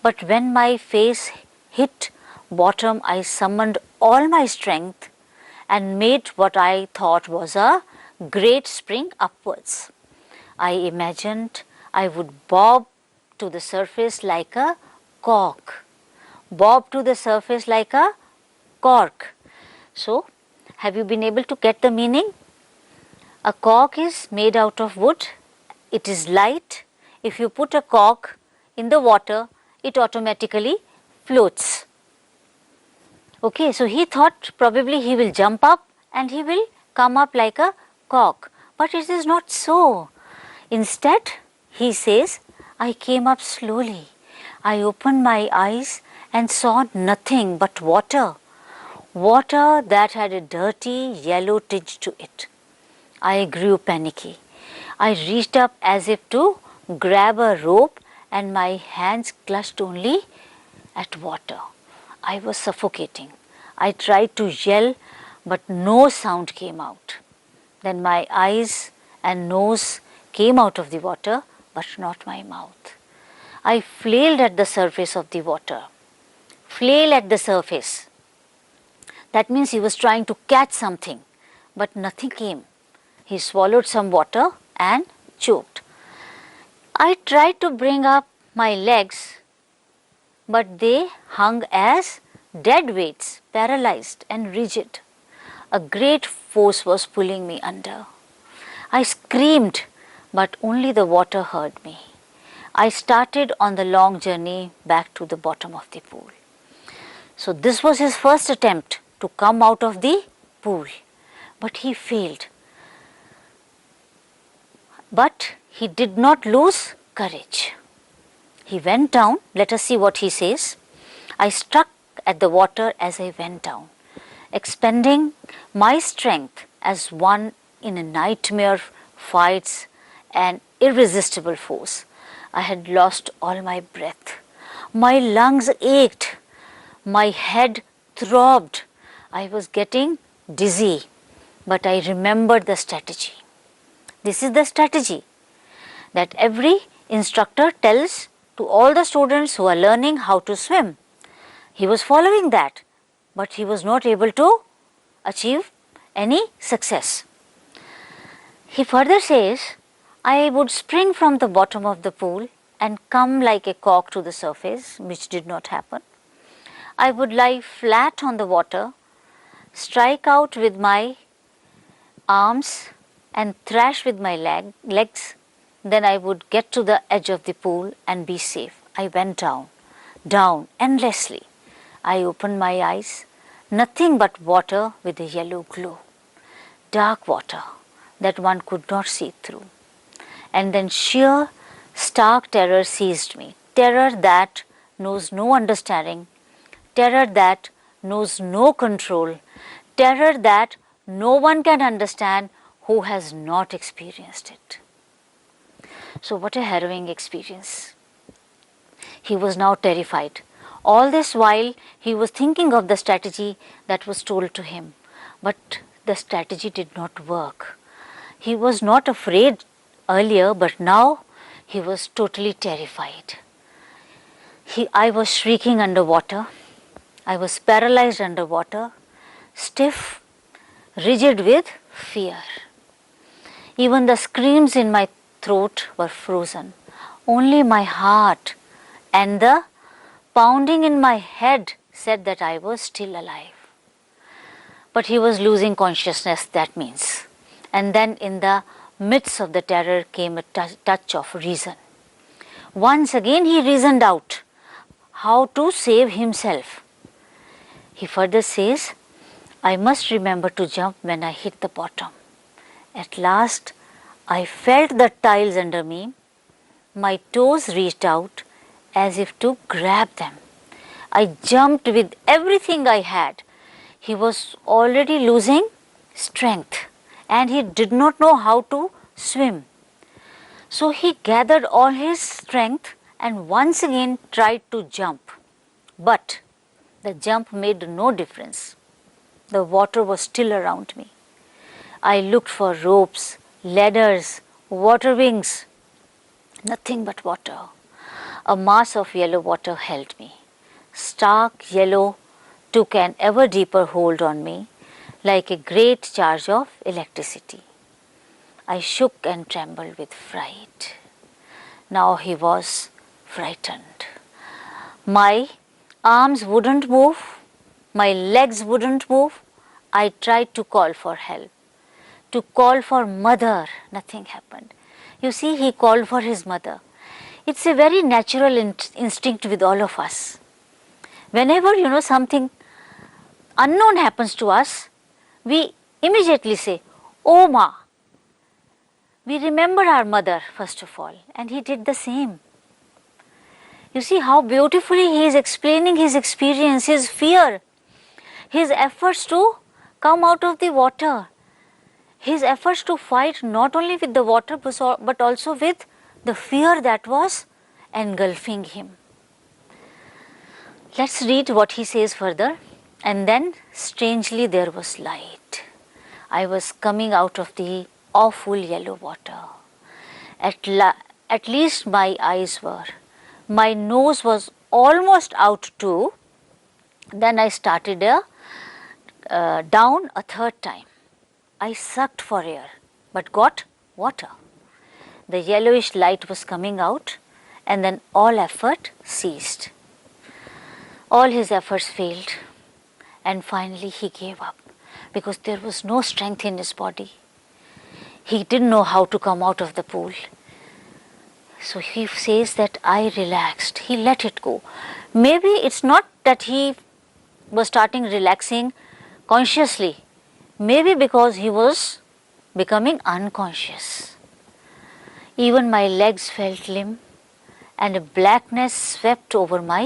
But when my face hit bottom, I summoned all my strength and made what I thought was a great spring upwards. I imagined I would bob to the surface like a cork. Bob to the surface like a cork. So, have you been able to get the meaning? A cork is made out of wood. It is light. If you put a cork in the water, it automatically floats. Okay, so he thought probably he will jump up and he will come up like a cork. But it is not so. Instead, he says, I came up slowly. I opened my eyes and saw nothing but water. Water that had a dirty yellow tinge to it. I grew panicky. I reached up as if to grab a rope and my hands clutched only at water. I was suffocating. I tried to yell but no sound came out. Then my eyes and nose came out of the water but not my mouth. I flailed at the surface of the water. Flail at the surface. That means he was trying to catch something but nothing came. He swallowed some water and choked. I tried to bring up my legs but they hung as dead weights, paralyzed and rigid. A great force was pulling me under. I screamed but only the water heard me. I started on the long journey back to the bottom of the pool. So this was his first attempt to come out of the pool, but he failed. But he did not lose courage. He went down. Let us see what he says. I struck at the water as I went down, expending my strength as one in a nightmare fights an irresistible force. I had lost all my breath. My lungs ached. My head throbbed. I was getting dizzy, but I remembered the strategy. This is the strategy that every instructor tells to all the students who are learning how to swim. He was following that, but he was not able to achieve any success. He further says, I would spring from the bottom of the pool and come like a cork to the surface, which did not happen. I would lie flat on the water, strike out with my arms and thrash with my legs. Then I would get to the edge of the pool and be safe. I went down, down endlessly. I opened my eyes, nothing but water with a yellow glow, dark water that one could not see through. And then sheer, stark terror seized me, terror that knows no understanding, terror that knows no control, terror that no one can understand who has not experienced it. So what a harrowing experience. He was now terrified. All this while he was thinking of the strategy that was told to him, but the strategy did not work. He was not afraid earlier, but now he was totally terrified. I was shrieking underwater. I was paralyzed underwater, stiff, rigid with fear. Even the screams in my throat were frozen. Only my heart and the pounding in my head said that I was still alive. But he was losing consciousness, that means. And then in the midst of the terror came a touch of reason. Once again he reasoned out how to save himself. He further says, I must remember to jump when I hit the bottom. At last I felt the tiles under me. My toes reached out as if to grab them. I jumped with everything I had. He was already losing strength and he did not know how to swim. So he gathered all his strength and once again tried to jump. But the jump made no difference. The water was still around me. I looked for ropes, ladders, water wings. Nothing but water. A mass of yellow water held me. Stark yellow took an ever deeper hold on me, like a great charge of electricity. I shook and trembled with fright. Now he was frightened. My arms wouldn't move, my legs wouldn't move. I tried to call for help, to call for mother. Nothing happened. You see, he called for his mother. It's a very natural instinct with all of us. Whenever something unknown happens to us, we immediately say, "Oh Ma." We remember our mother first of all, and he did the same. You see how beautifully he is explaining his experience, his fear, his efforts to come out of the water, his efforts to fight not only with the water but also with the fear that was engulfing him. Let's read what he says further. And then strangely there was light. I was coming out of the awful yellow water. At least my eyes were. My nose was almost out too. Then I started down a third time. I sucked for air but got water. The yellowish light was coming out, and then all effort ceased. All his efforts failed, and finally he gave up because there was no strength in his body. He didn't know how to come out of the pool. So he says that I relaxed. He let it go. Maybe it's not that he was starting relaxing consciously. Maybe because he was becoming unconscious. Even my legs felt limp, and a blackness swept over my